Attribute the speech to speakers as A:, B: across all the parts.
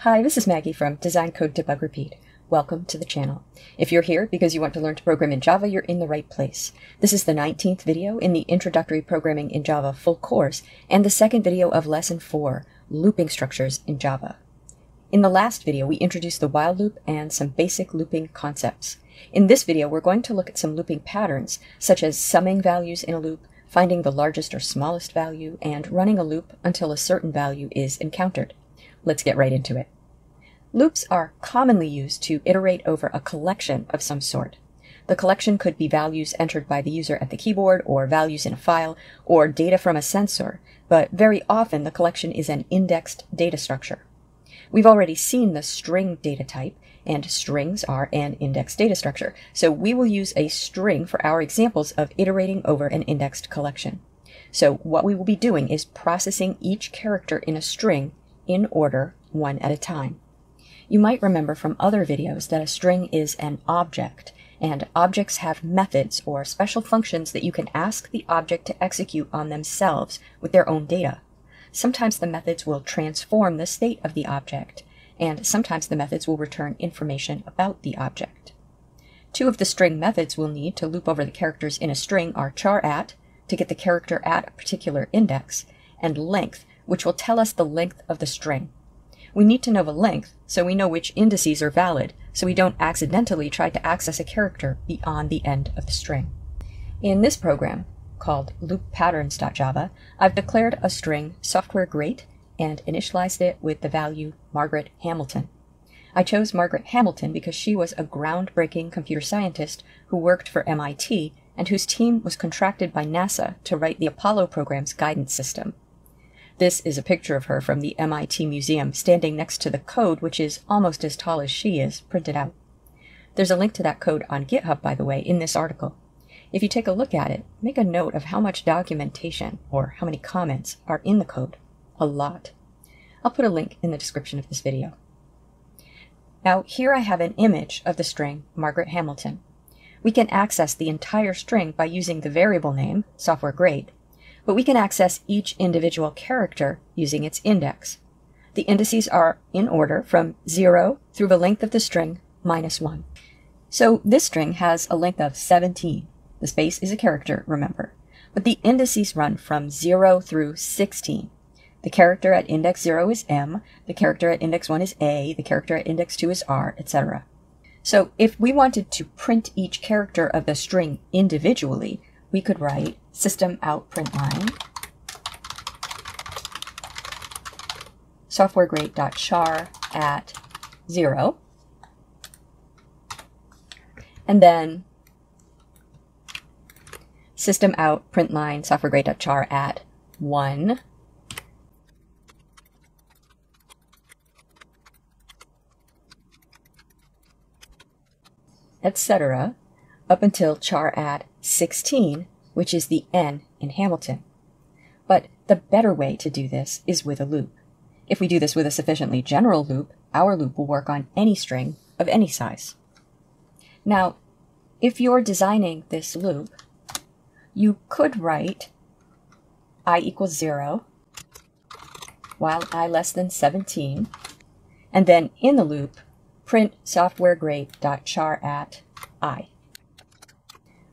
A: Hi, this is Maggie from Design Code Debug Repeat. Welcome to the channel. If you're here because you want to learn to program in Java, you're in the right place. This is the 19th video in the Introductory Programming in Java full course and the second video of Lesson 4, Looping Structures in Java. In the last video, we introduced the while loop and some basic looping concepts. In this video, we're going to look at some looping patterns, such as summing values in a loop, finding the largest or smallest value, and running a loop until a certain value is encountered. Let's get right into it. Loops are commonly used to iterate over a collection of some sort. The collection could be values entered by the user at the keyboard, or values in a file, or data from a sensor, but very often the collection is an indexed data structure. We've already seen the string data type, and strings are an indexed data structure, so we will use a string for our examples of iterating over an indexed collection. So what we will be doing is processing each character in a string in order, one at a time. You might remember from other videos that a string is an object, and objects have methods or special functions that you can ask the object to execute on themselves with their own data. Sometimes the methods will transform the state of the object, and sometimes the methods will return information about the object. Two of the string methods we'll need to loop over the characters in a string are char_at, to get the character at a particular index, and length, which will tell us the length of the string. We need to know the length so we know which indices are valid, so we don't accidentally try to access a character beyond the end of the string. In this program, called looppatterns.java, I've declared a string software great and initialized it with the value Margaret Hamilton. I chose Margaret Hamilton because she was a groundbreaking computer scientist who worked for MIT and whose team was contracted by NASA to write the Apollo program's guidance system. This is a picture of her from the MIT Museum standing next to the code, which is almost as tall as she is, printed out. There's a link to that code on GitHub, by the way, in this article. If you take a look at it, make a note of how much documentation, or how many comments, are in the code. A lot. I'll put a link in the description of this video. Now, here I have an image of the string Margaret Hamilton. We can access the entire string by using the variable name, software great, but we can access each individual character using its index. The indices are in order from 0 through the length of the string -1. So this string has a length of 17. The space is a character, remember. But the indices run from 0 through 16. The character at index 0 is M, the character at index 1 is A, the character at index 2 is R, etc. So if we wanted to print each character of the string individually, we could write system out println softwaregreat.char at 0, and then system out println softwaregreat.char at 1, etc., up until char at 16, which is the n in Hamilton. But the better way to do this is with a loop. If we do this with a sufficiently general loop, our loop will work on any string of any size. Now, if you're designing this loop, you could write I equals 0, while I less than 17, and then in the loop, print softwaregreat.char at I.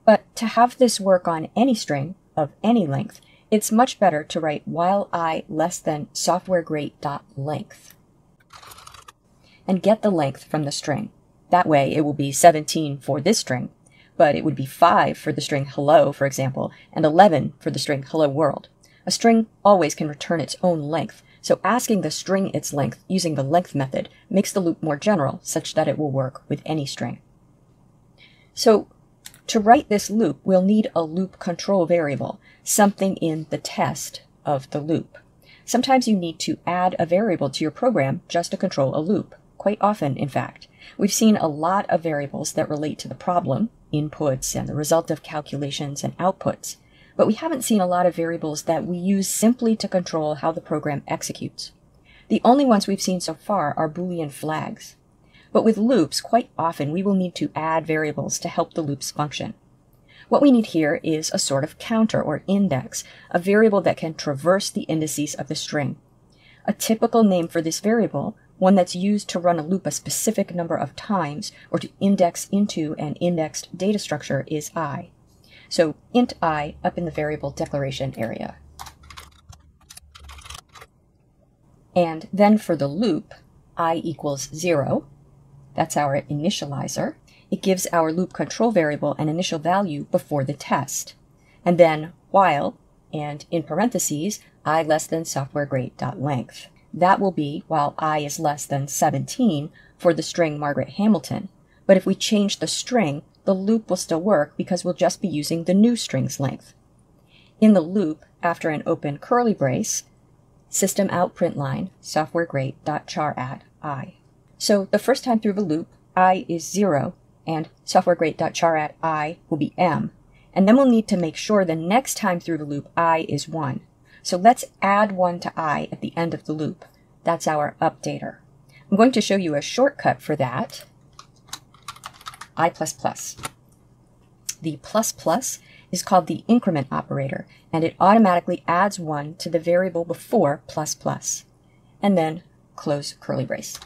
A: But to have this work on any string of any length, it's much better to write while I less than softwaregreat.length and get the length from the string. That way it will be 17 for this string, but it would be 5 for the string hello, for example, and 11 for the string hello world. A string always can return its own length, so asking the string its length using the length method makes the loop more general, such that it will work with any string. So to write this loop, we'll need a loop control variable, something in the test of the loop. Sometimes you need to add a variable to your program just to control a loop. Quite often, in fact. We've seen a lot of variables that relate to the problem, inputs, and the result of calculations and outputs. But we haven't seen a lot of variables that we use simply to control how the program executes. The only ones we've seen so far are Boolean flags. But with loops, quite often we will need to add variables to help the loops function. What we need here is a sort of counter or index, a variable that can traverse the indices of the string. A typical name for this variable one that's used to run a loop a specific number of times or to index into an indexed data structure is I. So int I up in the variable declaration area. And then for the loop, I equals 0. That's our initializer. It gives our loop control variable an initial value before the test. And then while, and in parentheses, I less than softwaregrade.length. That will be while I is less than 17 for the string Margaret Hamilton. But if we change the string, the loop will still work because we'll just be using the new string's length. In the loop, after an open curly brace, system out println softwaregrade.char@. I. So the first time through the loop, I is 0, and softwaregrade.char@ I will be M. And then we'll need to make sure the next time through the loop, I is 1. So let's add 1 to I at the end of the loop. That's our updater. I'm going to show you a shortcut for that. I++. The ++ is called the increment operator, and it automatically adds 1 to the variable before ++. And then close curly brace.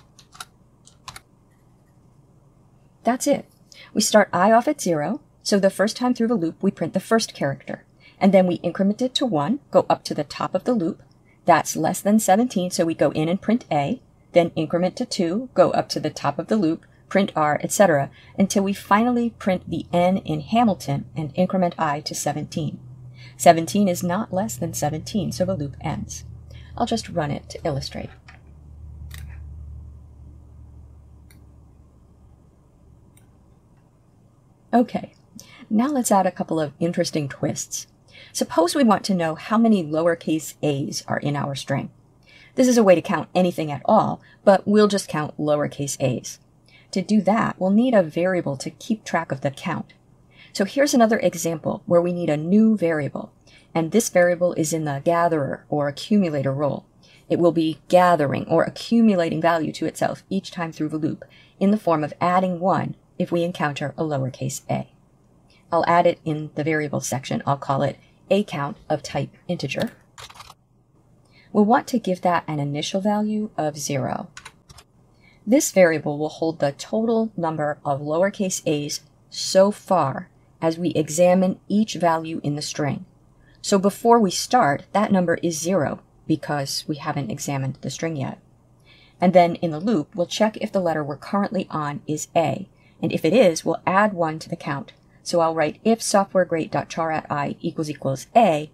A: That's it. We start I off at 0, so the first time through the loop we print the first character. And then we increment it to 1, go up to the top of the loop. That's less than 17, so we go in and print A. Then increment to 2, go up to the top of the loop, print R, etc., until we finally print the N in Hamilton and increment I to 17. 17 is not less than 17, so the loop ends. I'll just run it to illustrate. Okay, now let's add a couple of interesting twists. Suppose we want to know how many lowercase a's are in our string. This is a way to count anything at all, but we'll just count lowercase a's. To do that, we'll need a variable to keep track of the count. So here's another example where we need a new variable, and this variable is in the gatherer or accumulator role. It will be gathering or accumulating value to itself each time through the loop in the form of adding 1 if we encounter a lowercase a. I'll add it in the variable section. I'll call it acount of type integer. We'll want to give that an initial value of 0. This variable will hold the total number of lowercase a's so far as we examine each value in the string. So before we start, that number is 0 because we haven't examined the string yet. And then in the loop, we'll check if the letter we're currently on is A, and if it is, we'll add 1 to the count. So I'll write if softwaregrade.char@I equals A,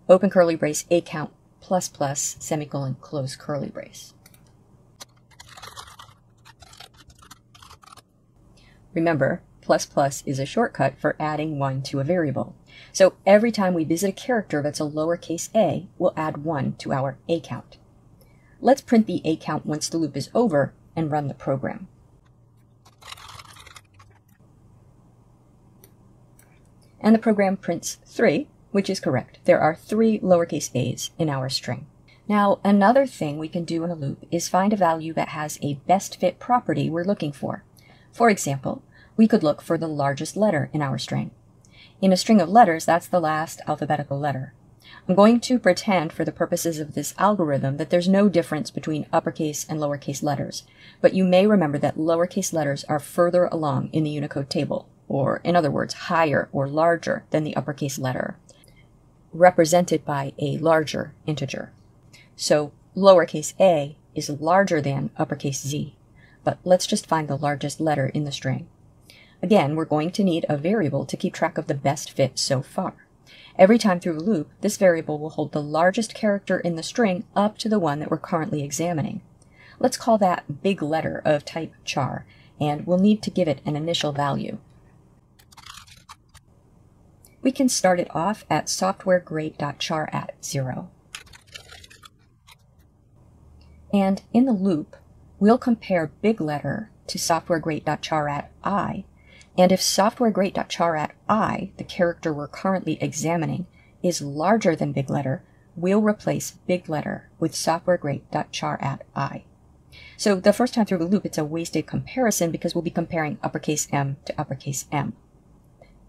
A: open curly brace, acount ++, semicolon, close curly brace. Remember, ++ is a shortcut for adding 1 to a variable. So every time we visit a character that's a lowercase a, we'll add 1 to our acount. Let's print the acount once the loop is over and run the program. And the program prints 3, which is correct. There are 3 lowercase a's in our string. Now, another thing we can do in a loop is find a value that has a best fit property we're looking for. For example, we could look for the largest letter in our string. In a string of letters, that's the last alphabetical letter. I'm going to pretend for the purposes of this algorithm that there's no difference between uppercase and lowercase letters, but you may remember that lowercase letters are further along in the Unicode table, or in other words, higher or larger than the uppercase letter, represented by a larger integer. So lowercase a is larger than uppercase z, but let's just find the largest letter in the string. Again, we're going to need a variable to keep track of the best fit so far. Every time through the loop, this variable will hold the largest character in the string up to the one that we're currently examining. Let's call that big letter of type char, and we'll need to give it an initial value. We can start it off at softwaregrade.char@0. And in the loop, we'll compare big letter to softwaregrade.char@I, and if softwaregrade.char@I, the character we're currently examining, is larger than big letter, we'll replace big letter with softwaregrade.char@I. So the first time through the loop, it's a wasted comparison because we'll be comparing uppercase M to uppercase M.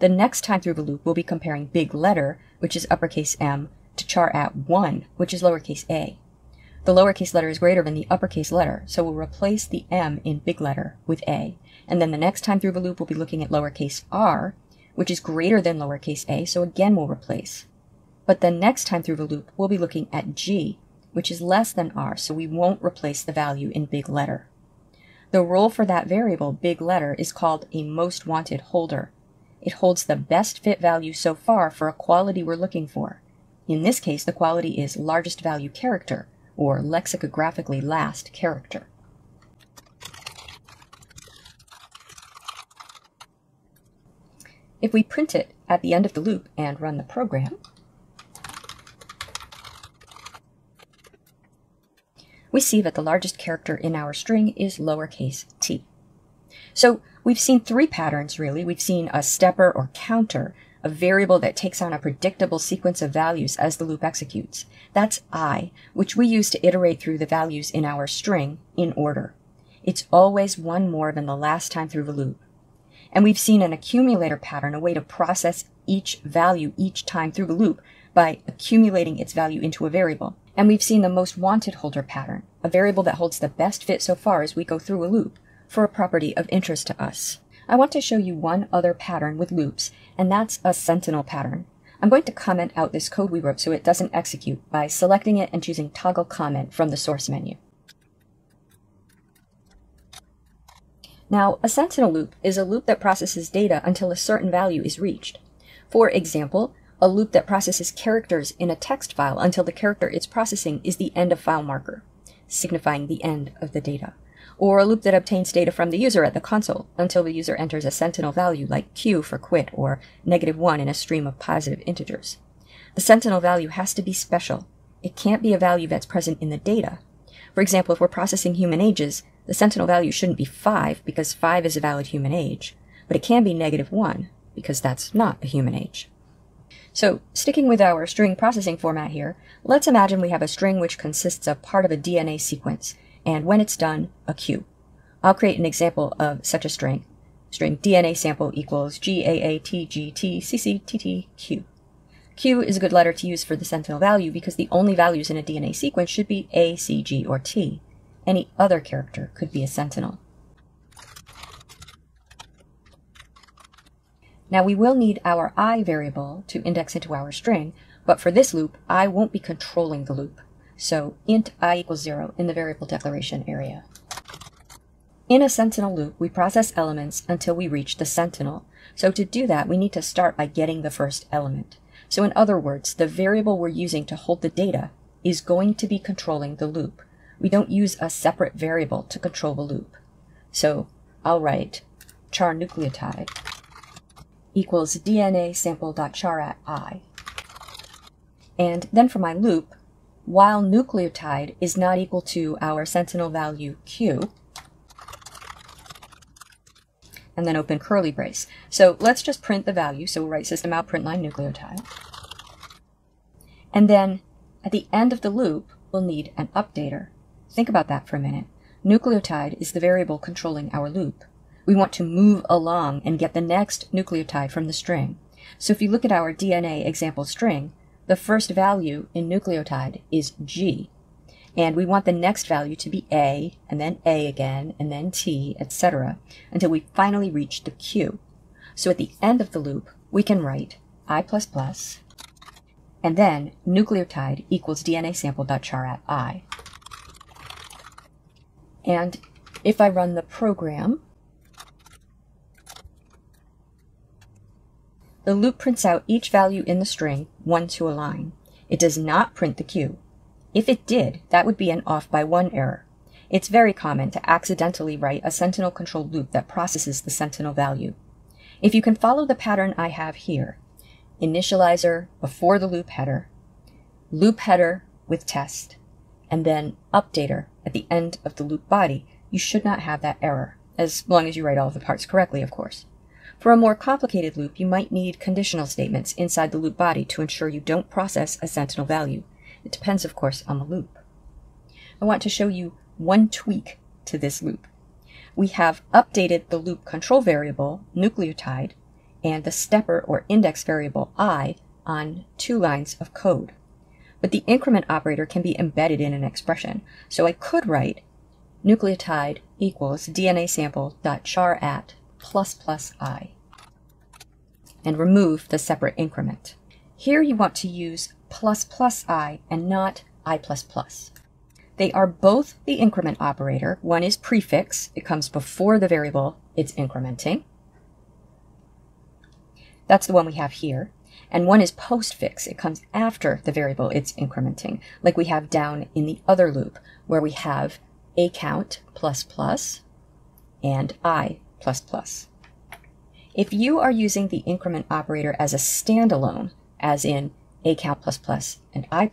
A: The next time through the loop, we'll be comparing big letter, which is uppercase M, to char@1, which is lowercase a. The lowercase letter is greater than the uppercase letter, so we'll replace the M in big letter with A. And then the next time through the loop, we'll be looking at lowercase r, which is greater than lowercase a, so again we'll replace. But the next time through the loop, we'll be looking at G, which is less than r, so we won't replace the value in big letter. The role for that variable, big letter, is called a most wanted holder. It holds the best fit value so far for a quality we're looking for. In this case, the quality is largest value character, or lexicographically last character. If we print it at the end of the loop and run the program, we see that the largest character in our string is lowercase t. So we've seen three patterns, really. We've seen a stepper or counter, a variable that takes on a predictable sequence of values as the loop executes. That's I, which we use to iterate through the values in our string in order. It's always one more than the last time through the loop. And we've seen an accumulator pattern, a way to process each value each time through the loop by accumulating its value into a variable. And we've seen the most wanted holder pattern, a variable that holds the best fit so far as we go through a loop for a property of interest to us. I want to show you one other pattern with loops, and that's a sentinel pattern. I'm going to comment out this code we wrote so it doesn't execute by selecting it and choosing toggle comment from the source menu. Now, a sentinel loop is a loop that processes data until a certain value is reached. For example, a loop that processes characters in a text file until the character it's processing is the end of file marker, signifying the end of the data. Or a loop that obtains data from the user at the console until the user enters a sentinel value like Q for quit or -1 in a stream of positive integers. The sentinel value has to be special. It can't be a value that's present in the data. For example, if we're processing human ages, the sentinel value shouldn't be 5 because 5 is a valid human age, but it can be -1 because that's not a human age. So, sticking with our string processing format here, let's imagine we have a string which consists of part of a DNA sequence, and when it's done, a Q. I'll create an example of such a string. String DNA sample equals GAATGTCCTTQ. Q is a good letter to use for the sentinel value because the only values in a DNA sequence should be A, C, G, or T. Any other character could be a sentinel. Now we will need our I variable to index into our string, but for this loop, I won't be controlling the loop. So int I equals 0 in the variable declaration area. In a sentinel loop, we process elements until we reach the sentinel. So to do that, we need to start by getting the first element. So in other words, the variable we're using to hold the data is going to be controlling the loop. We don't use a separate variable to control the loop. So I'll write char nucleotide equals DNA sample.char at I. And then for my loop, while nucleotide is not equal to our sentinel value Q, and then open curly brace. So let's just print the value. So we'll write system out println nucleotide. And then at the end of the loop, we'll need an updater. Think about that for a minute. Nucleotide is the variable controlling our loop. We want to move along and get the next nucleotide from the string. So if you look at our DNA example string, the first value in nucleotide is G. And we want the next value to be A, and then A again, and then T, etc., until we finally reach the Q. So at the end of the loop, we can write I++, and then nucleotide equals DNA sample.char at I. And if I run the program, the loop prints out each value in the string, 1 to a line. It does not print the Q. If it did, that would be an off by 1 error. It's very common to accidentally write a sentinel-controlled loop that processes the sentinel value. If you can follow the pattern I have here, initializer before the loop header with test, and then updater at the end of the loop body, you should not have that error, as long as you write all of the parts correctly, of course. For a more complicated loop, you might need conditional statements inside the loop body to ensure you don't process a sentinel value. It depends, of course, on the loop. I want to show you one tweak to this loop. We have updated the loop control variable, nucleotide, and the stepper or index variable I on 2 lines of code. but the increment operator can be embedded in an expression. So I could write nucleotide equals DNA sample.char at ++i and remove the separate increment. Here you want to use ++i and not I++. They are both the increment operator. One is prefix. It comes before the variable it's incrementing. That's the one we have here. And one is postfix. It comes after the variable it's incrementing, like we have down in the other loop, where we have account ++ and I++. If you are using the increment operator as a standalone, as in account ++ and I++,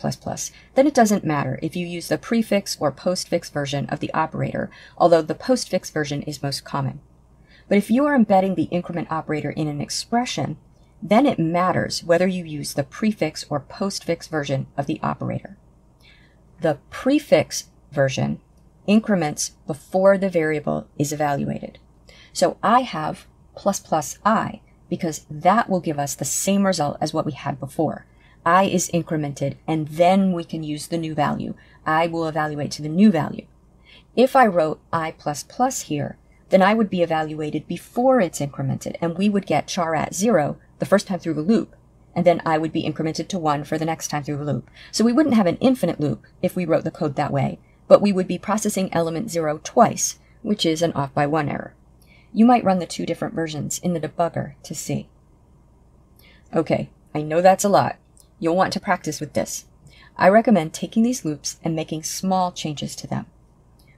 A: then it doesn't matter if you use the prefix or postfix version of the operator, although the postfix version is most common. But if you are embedding the increment operator in an expression, then it matters whether you use the prefix or postfix version of the operator. The prefix version increments before the variable is evaluated. So I have ++i because that will give us the same result as what we had before. I is incremented, and then we can use the new value. I will evaluate to the new value. If I wrote I++ here, then I would be evaluated before it's incremented, and we would get char at 0 the first time through the loop, and then I would be incremented to 1 for the next time through the loop. So we wouldn't have an infinite loop if we wrote the code that way, but we would be processing element 0 twice, which is an off by 1 error. You might run the two different versions in the debugger to see. Okay, I know that's a lot. You'll want to practice with this. I recommend taking these loops and making small changes to them.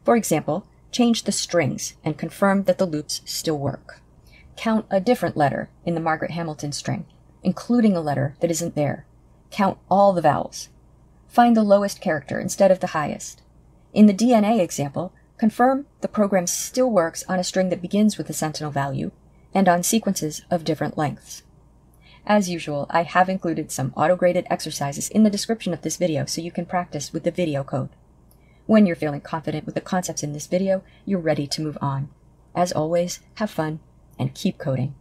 A: For example, change the strings and confirm that the loops still work. Count a different letter in the Margaret Hamilton string, including a letter that isn't there. Count all the vowels. Find the lowest character instead of the highest. In the DNA example, confirm the program still works on a string that begins with a sentinel value and on sequences of different lengths. As usual, I have included some auto-graded exercises in the description of this video so you can practice with the video code. When you're feeling confident with the concepts in this video, you're ready to move on. As always, have fun and keep coding.